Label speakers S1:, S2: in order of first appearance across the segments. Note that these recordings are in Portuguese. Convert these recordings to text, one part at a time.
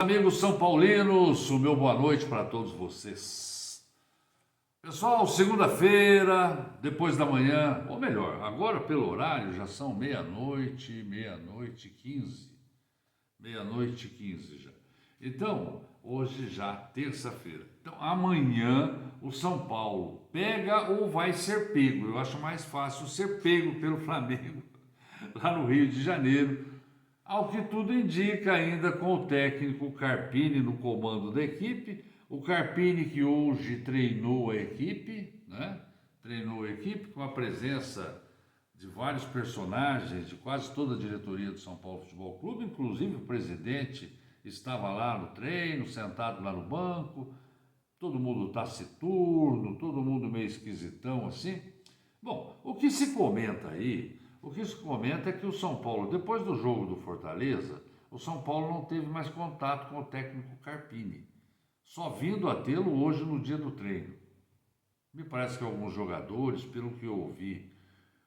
S1: Amigos são paulinos, o meu boa noite para todos vocês. Pessoal, segunda-feira, depois da manhã, ou melhor, agora pelo horário já são meia-noite, meia-noite e 15 já. Então, hoje já terça-feira. Então, amanhã o São Paulo pega ou vai ser pego. Eu acho mais fácil ser pego pelo Flamengo lá no Rio de Janeiro. Ao que tudo indica, ainda com o técnico Carpini no comando da equipe, o Carpini que hoje treinou a equipe, né? Treinou a equipe com a presença de vários personagens, de quase toda a diretoria do São Paulo Futebol Clube, inclusive o presidente estava lá no treino, sentado lá no banco, todo mundo taciturno, todo mundo meio esquisitão assim. Bom, o que se comenta aí, o que se comenta é que o São Paulo, depois do jogo do Fortaleza, o São Paulo não teve mais contato com o técnico Carpini, só vindo a tê-lo hoje no dia do treino. Me parece que alguns jogadores, pelo que eu ouvi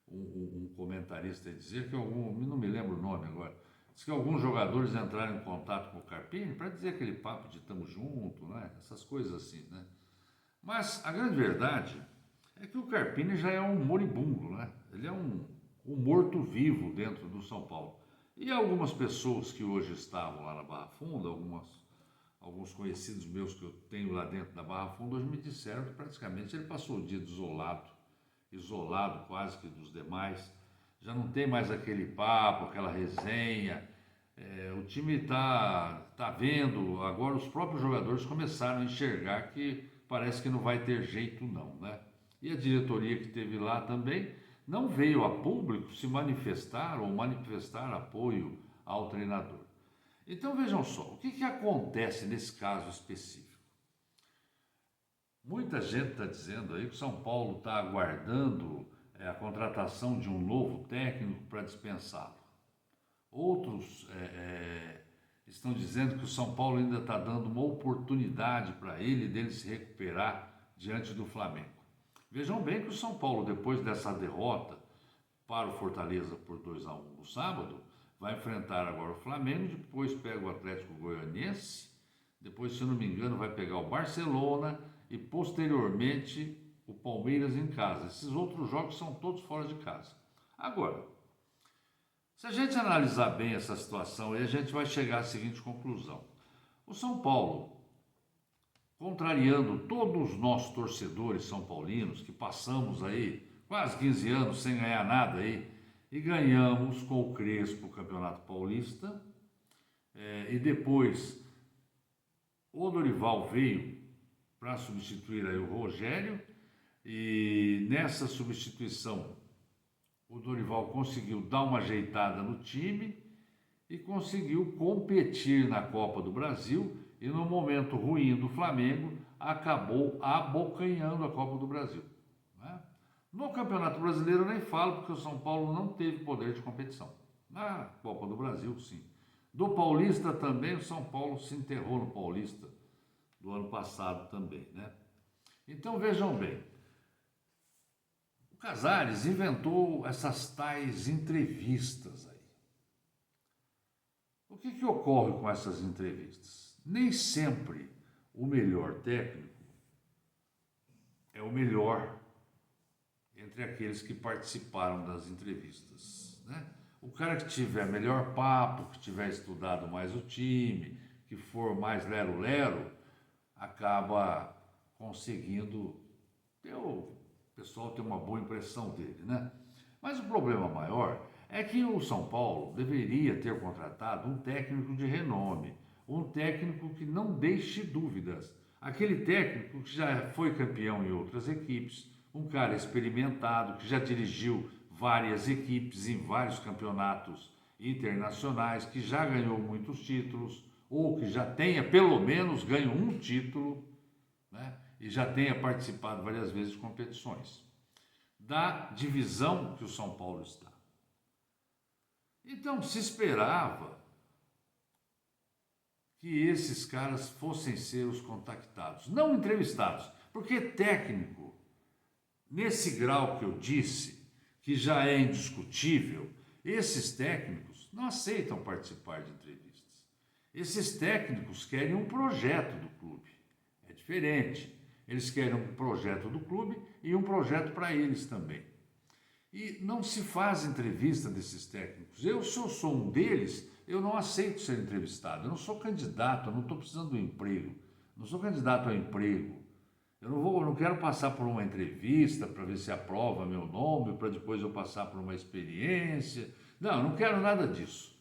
S1: um comentarista dizer, que não me lembro o nome agora, diz que alguns jogadores entraram em contato com o Carpini para dizer aquele papo de tamo junto, né? Essas coisas assim, né? Mas a grande verdade é que o Carpini já é um moribundo, né? Ele é um morto-vivo dentro do São Paulo. E algumas pessoas que hoje estavam lá na Barra Funda, alguns conhecidos meus que eu tenho lá dentro da Barra Funda, hoje me disseram que praticamente ele passou o dia isolado quase que dos demais. Já não tem mais aquele papo, aquela resenha. O time tá vendo, agora os próprios jogadores começaram a enxergar que parece que não vai ter jeito não, né? E a diretoria que teve lá também não veio a público se manifestar ou manifestar apoio ao treinador. Então vejam só, o que acontece nesse caso específico? Muita gente está dizendo aí que o São Paulo está aguardando a contratação de um novo técnico para dispensá-lo. Outros estão dizendo que o São Paulo ainda está dando uma oportunidade para ele dele se recuperar diante do Flamengo. Vejam bem que o São Paulo, depois dessa derrota para o Fortaleza por 2-1 no sábado, vai enfrentar agora o Flamengo, depois pega o Atlético Goianiense, depois, se não me engano, vai pegar o Barcelona e posteriormente o Palmeiras em casa. Esses outros jogos são todos fora de casa. Agora, se a gente analisar bem essa situação, aí a gente vai chegar à seguinte conclusão. O São Paulo, contrariando todos nós torcedores são paulinos, que passamos aí quase 15 anos sem ganhar nada aí, e ganhamos com o Crespo o Campeonato Paulista, e depois o Dorival veio para substituir aí o Rogério, e nessa substituição o Dorival conseguiu dar uma ajeitada no time e conseguiu competir na Copa do Brasil e no momento ruim do Flamengo acabou abocanhando a Copa do Brasil, né? No Campeonato Brasileiro eu nem falo porque o São Paulo não teve poder de competição. Na Copa do Brasil, sim. Do Paulista também, o São Paulo se enterrou no Paulista do ano passado também, né? Então vejam bem, o Casares inventou essas tais entrevistas aí. O que ocorre com essas entrevistas? Nem sempre o melhor técnico é o melhor entre aqueles que participaram das entrevistas, né? O cara que tiver melhor papo, que tiver estudado mais o time, que for mais lero-lero, acaba conseguindo o pessoal ter uma boa impressão dele, né? Mas o problema maior é que o São Paulo deveria ter contratado um técnico de renome, um técnico que não deixe dúvidas, aquele técnico que já foi campeão em outras equipes, um cara experimentado, que já dirigiu várias equipes em vários campeonatos internacionais, que já ganhou muitos títulos, ou que já tenha pelo menos ganho um título, né? E já tenha participado várias vezes de competições da divisão que o São Paulo está. Então se esperava que esses caras fossem ser os contactados, não entrevistados, porque técnico, nesse grau que eu disse, que já é indiscutível, esses técnicos não aceitam participar de entrevistas. Esses técnicos querem um projeto do clube. É diferente. Eles querem um projeto do clube e um projeto para eles também. E não se faz entrevista desses técnicos. Se eu sou um deles, eu não aceito ser entrevistado. Eu não sou candidato, eu não estou precisando de um emprego. Não sou candidato ao emprego. Eu não quero passar por uma entrevista para ver se aprova meu nome, para depois eu passar por uma experiência. Não, eu não quero nada disso.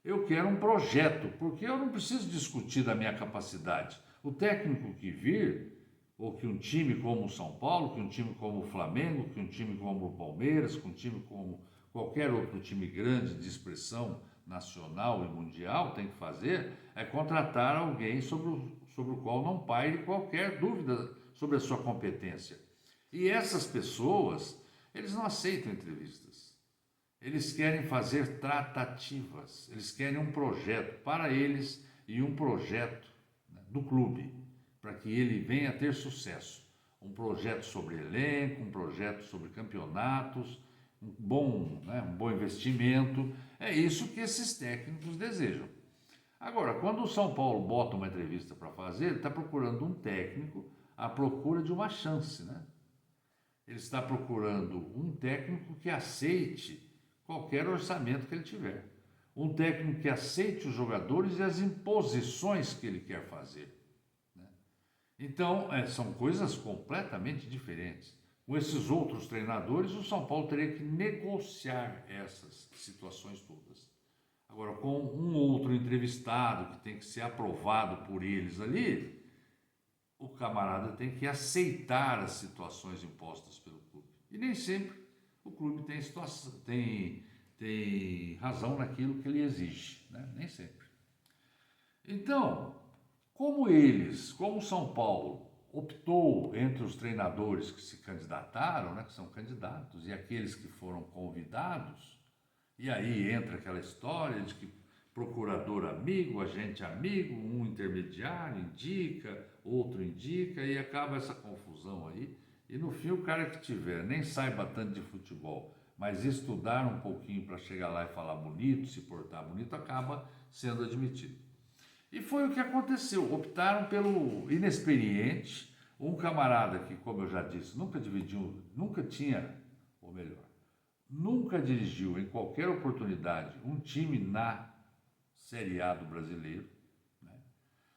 S1: Eu quero um projeto, porque eu não preciso discutir da minha capacidade. O técnico que vir, ou que um time como o São Paulo, que um time como o Flamengo, que um time como o Palmeiras, que um time como qualquer outro time grande de expressão nacional e mundial tem que fazer, é contratar alguém sobre o qual não paire qualquer dúvida sobre a sua competência. E essas pessoas, eles não aceitam entrevistas. Eles querem fazer tratativas, eles querem um projeto para eles e um projeto, né, do clube, para que ele venha a ter sucesso. Um projeto sobre elenco, um projeto sobre campeonatos, um bom investimento. É isso que esses técnicos desejam. Agora, quando o São Paulo bota uma entrevista para fazer, ele está procurando um técnico à procura de uma chance, né? Ele está procurando um técnico que aceite qualquer orçamento que ele tiver. Um técnico que aceite os jogadores e as imposições que ele quer fazer. Então, são coisas completamente diferentes. Com esses outros treinadores, o São Paulo teria que negociar essas situações todas. Agora, com um outro entrevistado que tem que ser aprovado por eles ali, o camarada tem que aceitar as situações impostas pelo clube. E nem sempre o clube tem razão naquilo que ele exige, né? Nem sempre. Então, como o São Paulo optou entre os treinadores que se candidataram, né, que são candidatos, e aqueles que foram convidados, e aí entra aquela história de que procurador amigo, agente amigo, um intermediário indica, outro indica, e acaba essa confusão aí. E no fim o cara que tiver, nem saiba tanto de futebol, mas estudar um pouquinho para chegar lá e falar bonito, se portar bonito, acaba sendo admitido. E foi o que aconteceu, optaram pelo inexperiente, um camarada que, como eu já disse, nunca dirigiu em qualquer oportunidade um time na Série A do brasileiro, né?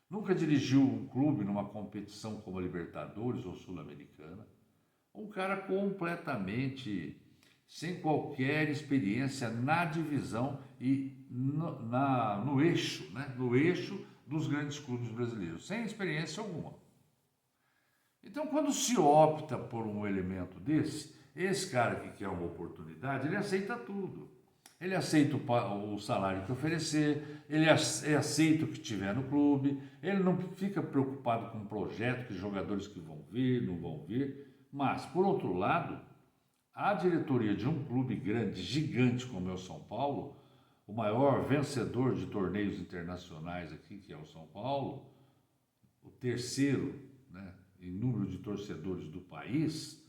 S1: Nunca dirigiu um clube numa competição como a Libertadores ou Sul-Americana, um cara completamente sem qualquer experiência na divisão e no eixo, né? No eixo dos grandes clubes brasileiros, sem experiência alguma. Então, quando se opta por um elemento desse, esse cara que quer uma oportunidade, ele aceita tudo. Ele aceita o salário que oferecer, ele aceita o que tiver no clube, ele não fica preocupado com o projeto, que jogadores que vão vir, não vão vir. Mas, por outro lado, a diretoria de um clube grande, gigante como é o São Paulo, o maior vencedor de torneios internacionais aqui, que é o São Paulo, o terceiro, né, em número de torcedores do país,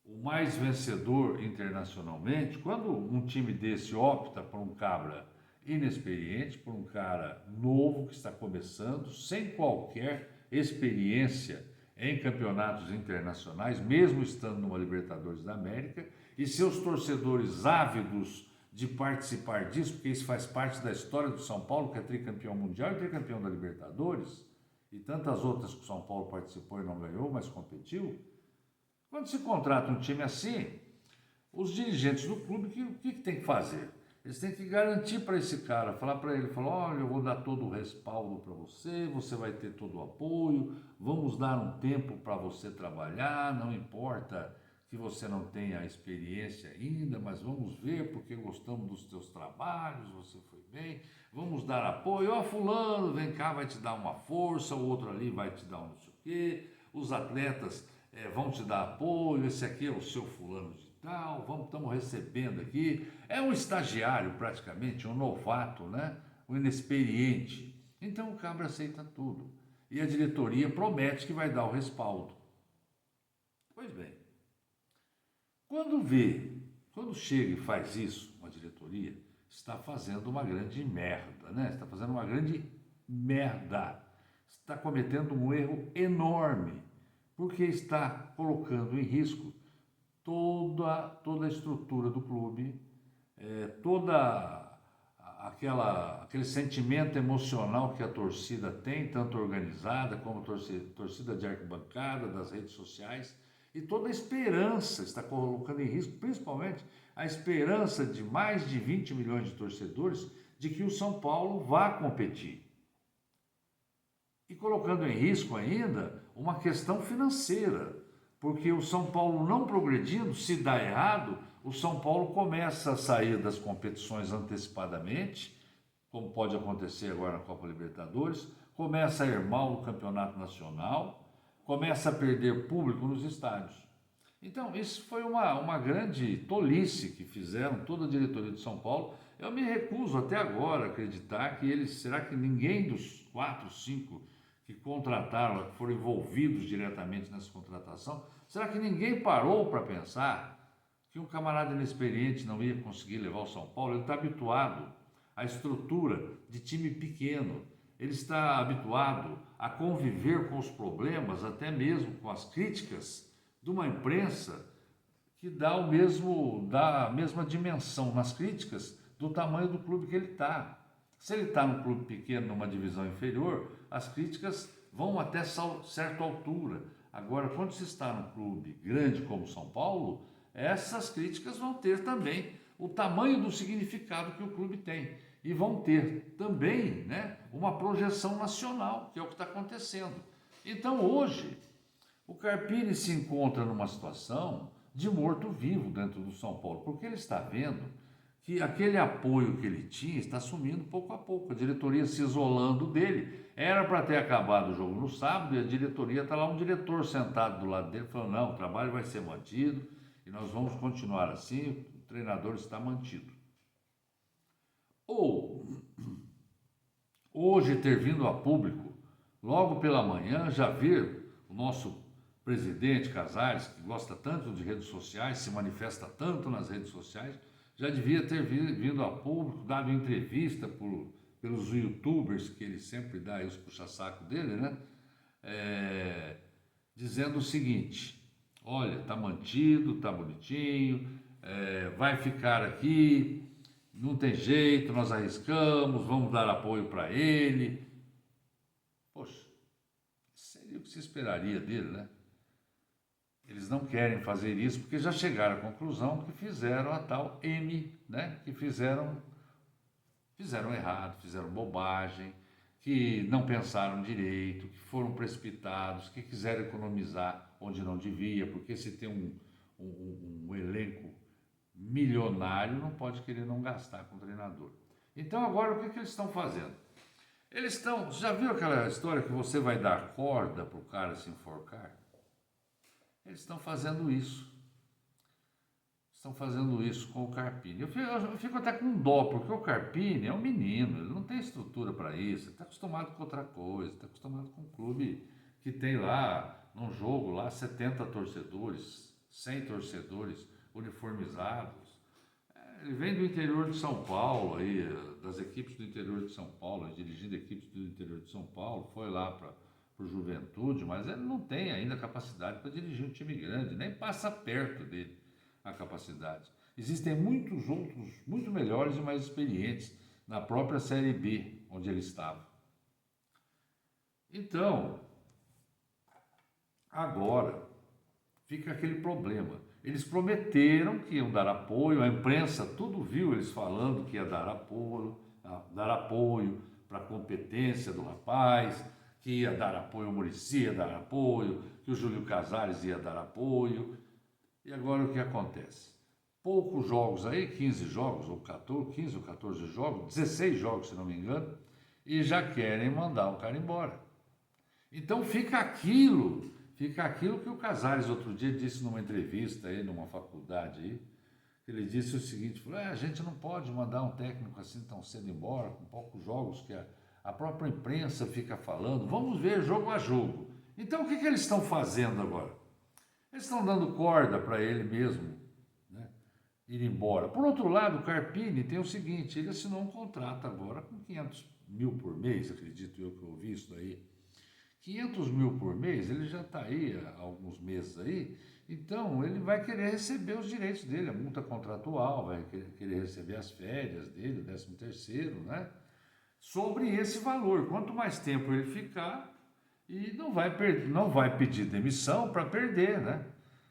S1: o mais vencedor internacionalmente, quando um time desse opta por um cabra inexperiente, por um cara novo que está começando, sem qualquer experiência em campeonatos internacionais, mesmo estando numa Libertadores da América, e seus torcedores ávidos de participar disso, porque isso faz parte da história do São Paulo, que é tricampeão mundial e tricampeão da Libertadores, e tantas outras que o São Paulo participou e não ganhou, mas competiu. Quando se contrata um time assim, os dirigentes do clube, o que tem que fazer? Eles têm que garantir para esse cara, falar para ele, olha, eu vou dar todo o respaldo para você, você vai ter todo o apoio, vamos dar um tempo para você trabalhar, não importa que você não tenha experiência ainda, mas vamos ver, porque gostamos dos teus trabalhos, você foi bem, vamos dar apoio, fulano, vem cá, vai te dar uma força, o outro ali vai te dar um não sei o quê, os atletas vão te dar apoio, esse aqui é o seu fulano de tal, estamos recebendo aqui, é um estagiário praticamente, um novato, né? Um inexperiente. Então o cabra aceita tudo. E a diretoria promete que vai dar o respaldo. Pois bem, quando chega e faz isso, uma diretoria, está fazendo uma grande merda, né? Está fazendo uma grande merda. Está cometendo um erro enorme, porque está colocando em risco toda a estrutura do clube, toda aquele sentimento emocional que a torcida tem, tanto organizada como torcida de arquibancada, das redes sociais, e toda a esperança está colocando em risco, principalmente a esperança de mais de 20 milhões de torcedores de que o São Paulo vá competir. E colocando em risco ainda uma questão financeira, porque o São Paulo não progredindo, se dá errado, o São Paulo começa a sair das competições antecipadamente, como pode acontecer agora na Copa Libertadores, começa a ir mal no Campeonato Nacional, começa a perder público nos estádios. Então, isso foi uma grande tolice que fizeram toda a diretoria de São Paulo. Eu me recuso até agora a acreditar que será que ninguém dos 4, 5 que contrataram, que foram envolvidos diretamente nessa contratação, será que ninguém parou para pensar que um camarada inexperiente não ia conseguir levar o São Paulo? Ele está habituado à estrutura de time pequeno, ele está habituado a conviver com os problemas, até mesmo com as críticas de uma imprensa que dá a mesma dimensão nas críticas do tamanho do clube que ele está. Se ele está num clube pequeno, numa divisão inferior, as críticas vão até certa altura. Agora, quando se está num clube grande como São Paulo, essas críticas vão ter também o tamanho do significado que o clube tem. E vão ter também, né, uma projeção nacional, que é o que está acontecendo. Então, hoje, o Carpini se encontra numa situação de morto-vivo dentro do São Paulo, porque ele está vendo que aquele apoio que ele tinha está sumindo pouco a pouco, a diretoria se isolando dele. Era para ter acabado o jogo no sábado e a diretoria está lá, um diretor sentado do lado dele, falando, não, o trabalho vai ser mantido e nós vamos continuar assim, o treinador está mantido. Ou, hoje ter vindo a público, logo pela manhã, já ver o nosso presidente Casares, que gosta tanto de redes sociais, se manifesta tanto nas redes sociais, já devia ter vindo a público, dado entrevista pelos youtubers, que ele sempre dá os puxa-saco dele, né? Dizendo o seguinte, olha, tá mantido, tá bonitinho, vai ficar aqui, não tem jeito, nós arriscamos, vamos dar apoio para ele. Poxa, seria o que se esperaria dele, né? Eles não querem fazer isso porque já chegaram à conclusão que fizeram a tal M, né? Que fizeram errado, fizeram bobagem, que não pensaram direito, que foram precipitados, que quiseram economizar onde não devia, porque se tem um elenco milionário, não pode querer não gastar com o treinador. Então agora o que eles estão fazendo? Eles estão, já viu aquela história que você vai dar corda para o cara se enforcar? Eles estão fazendo isso. Estão fazendo isso com o Carpini. Eu fico até com dó, porque o Carpini é um menino, ele não tem estrutura para isso, ele está acostumado com outra coisa, está acostumado com um clube que tem lá, num jogo lá, 70 torcedores, 100 torcedores uniformizados. Ele vem do interior de São Paulo, aí, das equipes do interior de São Paulo, dirigindo equipes do interior de São Paulo, foi lá para o Juventude, mas ele não tem ainda capacidade para dirigir um time grande, nem passa perto dele a capacidade. Existem muitos outros, muito melhores e mais experientes na própria Série B, onde ele estava. Então, agora fica aquele problema. Eles prometeram que iam dar apoio, a imprensa tudo viu eles falando que ia dar apoio para a competência do rapaz, que ia dar apoio ao Muricy, ia dar apoio, que o Júlio Casares ia dar apoio. E agora o que acontece? Poucos jogos aí, 15 jogos, ou 14, 15 ou 14 jogos, 16 jogos se não me engano, e já querem mandar o cara embora. Então fica aquilo que o Casares outro dia disse numa entrevista aí, numa faculdade aí, ele disse o seguinte, falou, a gente não pode mandar um técnico assim tão cedo embora, com poucos jogos que a própria imprensa fica falando, vamos ver jogo a jogo. Então o que eles estão fazendo agora? Eles estão dando corda para ele mesmo, né? ir embora. Por outro lado, o Carpini tem o seguinte, ele assinou um contrato agora com 500 mil por mês, acredito eu que eu ouvi isso daí. 500 mil por mês, ele já está aí há alguns meses aí, então ele vai querer receber os direitos dele, a multa contratual, vai querer receber as férias dele, o 13º, né? Sobre esse valor. Quanto mais tempo ele ficar, e não vai pedir demissão para perder, né?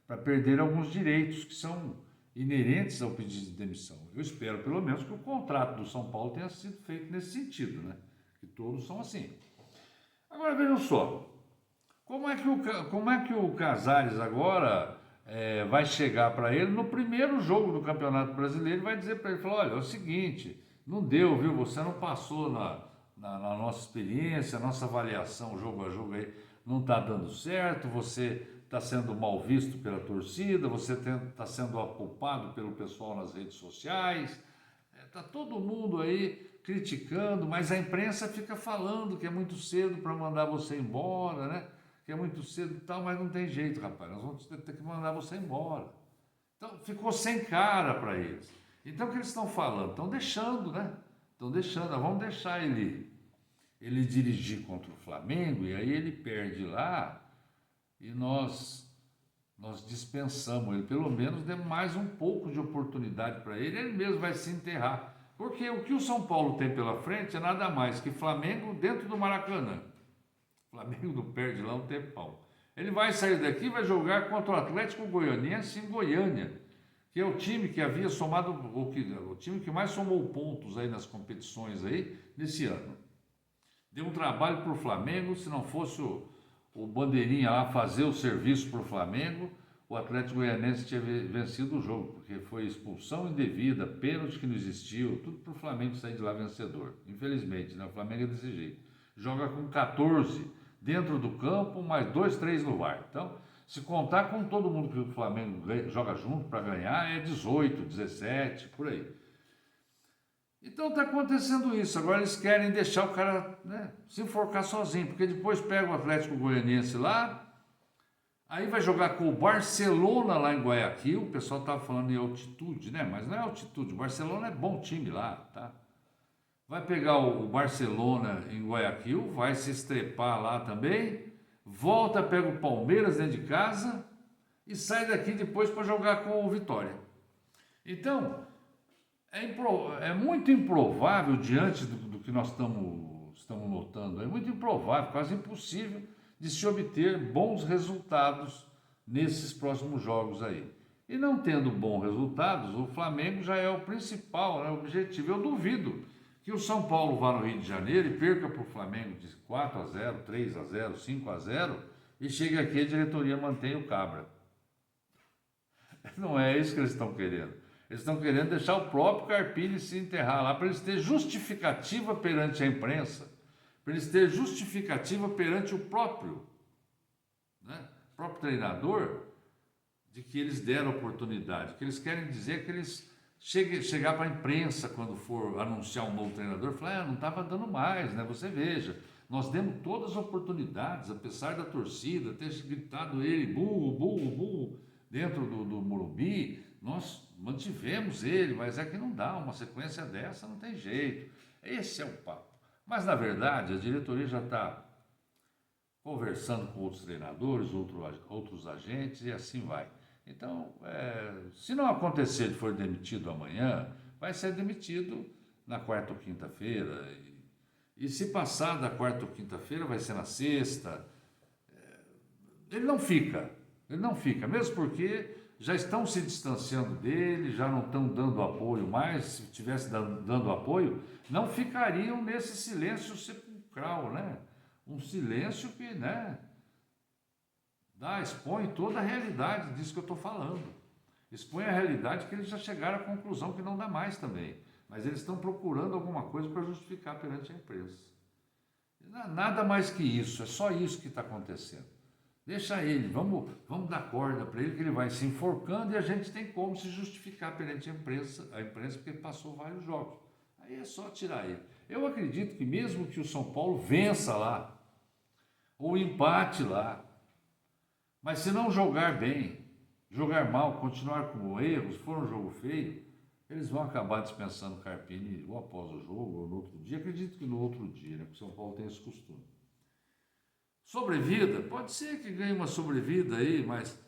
S1: Para perder alguns direitos que são inerentes ao pedido de demissão. Eu espero, pelo menos, que o contrato do São Paulo tenha sido feito nesse sentido, né? Que todos são assim. Agora, vejam só, como é que o Casares agora vai chegar para ele no primeiro jogo do Campeonato Brasileiro e vai dizer para ele, falar, olha, é o seguinte, não deu, viu? Você não passou na nossa experiência, a nossa avaliação jogo a jogo aí não está dando certo, você está sendo mal visto pela torcida, você está sendo apoupado pelo pessoal nas redes sociais, está todo mundo aí criticando, mas a imprensa fica falando que é muito cedo para mandar você embora, né? Que é muito cedo e tal, mas não tem jeito, rapaz, nós vamos ter que mandar você embora. Então ficou sem cara para eles. Então o que eles estão falando? Estão deixando, né? Estão deixando, vamos deixar ele dirigir contra o Flamengo e aí ele perde lá e nós dispensamos ele, pelo menos demos mais um pouco de oportunidade para ele mesmo vai se enterrar. Porque o que o São Paulo tem pela frente é nada mais que Flamengo dentro do Maracanã. O Flamengo não perde lá um tempão. Ele vai sair daqui e vai jogar contra o Atlético Goianiense em Goiânia, que é o time que havia somado, o time que mais somou pontos aí nas competições aí nesse ano. Deu um trabalho para o Flamengo, se não fosse o Bandeirinha lá fazer o serviço para o Flamengo, o Atlético Goianiense tinha vencido o jogo, porque foi expulsão indevida, pênalti que não existiu, tudo para o Flamengo sair de lá vencedor. Infelizmente, né? O Flamengo é desse jeito. Joga com 14 dentro do campo, mais 2, 3 no VAR. Então, se contar com todo mundo que o Flamengo joga junto para ganhar, é 18, 17, por aí. Então está acontecendo isso. Agora eles querem deixar o cara, né, se enforcar sozinho, porque depois pega o Atlético Goianiense lá, aí vai jogar com o Barcelona lá em Guayaquil. O pessoal estava falando em altitude, né? Mas não é altitude. O Barcelona é bom time lá, tá? Vai pegar o Barcelona em Guayaquil, vai se estrepar lá também, volta, pega o Palmeiras dentro de casa e sai daqui depois para jogar com o Vitória. Então, é muito improvável, diante do que nós estamos notando, é muito improvável, quase impossível, de se obter bons resultados nesses próximos jogos aí. E não tendo bons resultados, o Flamengo já é o principal, né, objetivo. Eu duvido que o São Paulo vá no Rio de Janeiro e perca para o Flamengo de 4-0, 3-0, 5-0 e chegue aqui e a diretoria mantém o Cabra. Não é isso que eles estão querendo. Eles estão querendo deixar o próprio Carpini se enterrar lá, para eles terem justificativa perante a imprensa, para eles terem justificativa perante o próprio treinador, de que eles deram oportunidade. O que eles querem dizer é que eles chegar para a imprensa quando for anunciar um novo treinador, falar, não estava dando mais, né? Você veja, nós demos todas as oportunidades, apesar da torcida ter gritado ele, burro, burro, burro, dentro do Morumbi, nós mantivemos ele, mas é que não dá, uma sequência dessa não tem jeito. Esse é o papo. Mas, na verdade, a diretoria já está conversando com outros treinadores, outros agentes e assim vai. Então, se não acontecer de for demitido amanhã, vai ser demitido na quarta ou quinta-feira. E se passar da quarta ou quinta-feira, vai ser na sexta. Ele não fica, mesmo porque já estão se distanciando dele, já não estão dando apoio mais. Se tivesse dando apoio, não ficariam nesse silêncio sepulcral, né? Um silêncio que, né, expõe toda a realidade disso que eu estou falando. Expõe a realidade que eles já chegaram à conclusão que não dá mais também. Mas eles estão procurando alguma coisa para justificar perante a imprensa. Nada mais que isso, é só isso que está acontecendo. Deixa ele, vamos dar corda para ele, que ele vai se enforcando e a gente tem como se justificar perante a imprensa porque ele passou vários jogos. Aí é só tirar ele. Eu acredito que mesmo que o São Paulo vença lá, ou empate lá, mas se não jogar bem, jogar mal, continuar com erros, for um jogo feio, eles vão acabar dispensando o Carpini ou após o jogo ou no outro dia. Acredito que no outro dia, né? Porque o São Paulo tem esse costume. Sobrevida, pode ser que ganhe uma sobrevida aí, mas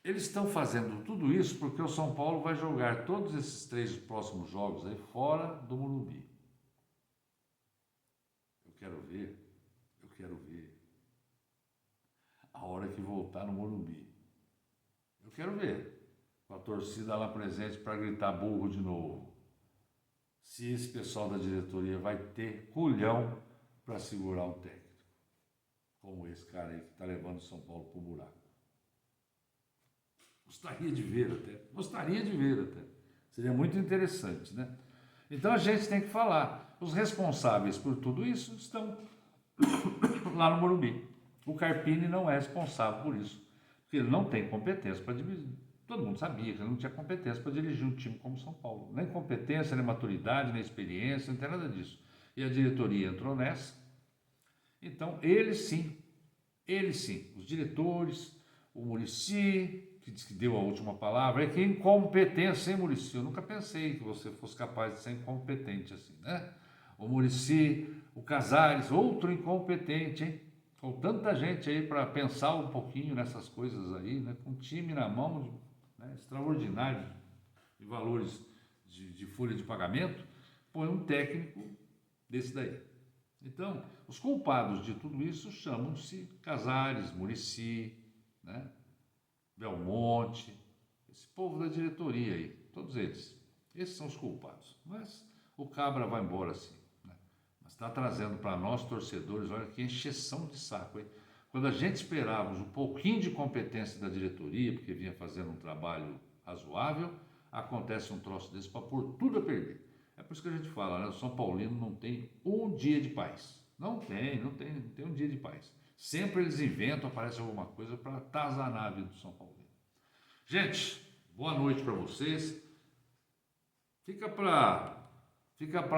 S1: eles estão fazendo tudo isso porque o São Paulo vai jogar todos esses 3 próximos jogos aí fora do Morumbi. Eu quero ver a hora que voltar no Morumbi. Eu quero ver, com a torcida lá presente para gritar burro de novo. Se esse pessoal da diretoria vai ter culhão para segurar um técnico, como esse cara aí que está levando o São Paulo para o buraco. Gostaria de ver até. Seria muito interessante, né? Então a gente tem que falar. Os responsáveis por tudo isso estão lá no Morumbi. O Carpini não é responsável por isso, porque ele não tem competência para dirigir. Todo mundo sabia que ele não tinha competência para dirigir um time como São Paulo. Nem competência, nem maturidade, nem experiência, não tem nada disso. E a diretoria entrou nessa. Então, eles sim, os diretores, o Muricy, que disse que deu a última palavra, é que incompetência, hein, Muricy? Eu nunca pensei que você fosse capaz de ser incompetente assim, né? O Muricy, o Casares, outro incompetente, hein? Com tanta gente aí para pensar um pouquinho nessas coisas aí, né? Com um time na mão, né? Extraordinário, de valores de folha de pagamento, põe um técnico desse daí. Então, os culpados de tudo isso chamam-se Casares, Muricy, né? Belmonte, esse povo da diretoria aí, todos eles. Esses são os culpados. Mas o Cabra vai embora sim, né? Mas está trazendo para nós, torcedores, olha que encheção de saco, hein? Quando a gente esperava um pouquinho de competência da diretoria, porque vinha fazendo um trabalho razoável, acontece um troço desse para pôr tudo a perder. É por isso que a gente fala, né? O São Paulino não tem um dia de paz. Não tem um dia de paz. Sempre eles inventam, aparece alguma coisa para atazanar a vida do São Paulo. Gente, boa noite para vocês. Fica para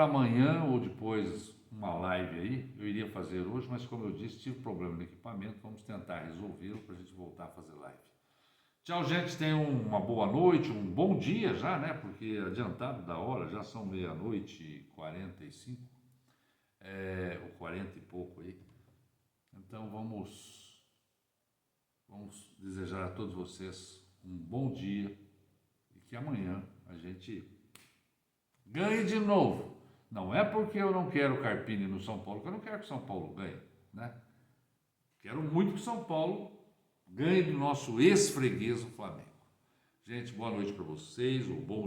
S1: amanhã ou depois uma live aí. Eu iria fazer hoje, mas como eu disse, tive problema no equipamento. Vamos tentar resolvê-lo para a gente voltar a fazer live. Tchau, gente. Tenham uma boa noite, um bom dia já, né? Porque adiantado da hora, já são 00:45, ou 40 e pouco aí. Então vamos desejar a todos vocês um bom dia e que amanhã a gente ganhe de novo. Não é porque eu não quero o Carpini no São Paulo que eu não quero que o São Paulo ganhe, né? Quero muito que o São Paulo ganhe do nosso ex-freguês, o Flamengo. Gente, boa noite para vocês, um bom